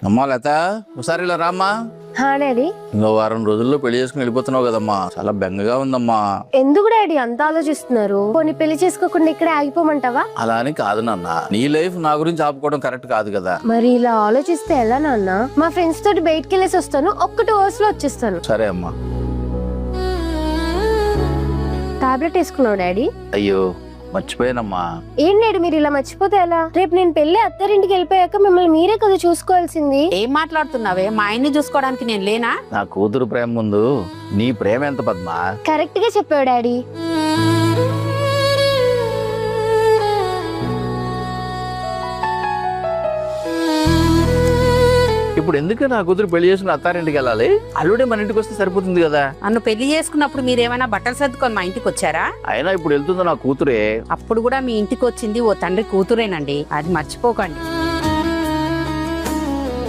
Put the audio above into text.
అమ్మా లత ఒకసారి ఇలా రామ్మా. డాడీ ఇంకో వారం రోజుల్లో పెళ్లి చేసుకుని వెళ్ళిపోతున్నావు కదమ్మా, చాలా బెంగగా ఉందమ్మా. ఎందుకు డాడీ అంత ఆలోచిస్తున్నారు? పోనీ పెళ్లి చేసుకోకుండా ఇక్కడే ఆగిపోమంటావా? అలా అని కాదు నాన్న, నీ లైఫ్ నా గురించి ఆపుకోవడం కరెక్ట్ కాదు కదా. మరి ఇలా ఆలోచిస్తే ఎలా నాన్న? మా ఫ్రెండ్స్ తోటి బయటికి వెళ్ళేసి వస్తాను, ఒక్క 2 hours లో వచ్చేస్తాను. సరే అమ్మా. టాబ్లెట్ వేసుకున్నావు డాడీ? అయ్యో మర్చిపోయానమ్మా. ఏం డాడీ మీరు ఇలా మర్చిపోతే ఎలా? రేపు నేను పెళ్లి అత్తారింటికి వెళ్ళిపోయాక మిమ్మల్ని మీరే కదా చూసుకోవాల్సింది. ఏం మాట్లాడుతున్నావే? మా ఆయన్ని చూసుకోవడానికి నేను లేనా? నా కూతురు ప్రేమ ముందు నీ ప్రేమ ఎంత పద్మా? కరెక్ట్ గా చెప్పావు డాడీ. ఇప్పుడు ఎందుకు నా కూతురు పెళ్లి చేసుకుని అత్తారింటికి వెళ్ళాలి? అల్లుడే మన ఇంటికి వస్తే సరిపోతుంది కదా. నన్ను పెళ్లి చేసుకున్నప్పుడు మీరేమైనా బట్టలు సర్దుకొని మా ఇంటికి వచ్చారా? అయినా ఇప్పుడు వెళ్తుందో నా కూతురే. అప్పుడు కూడా మీ ఇంటికి వచ్చింది ఓ తండ్రి కూతురేనండి, అది మర్చిపోకండి.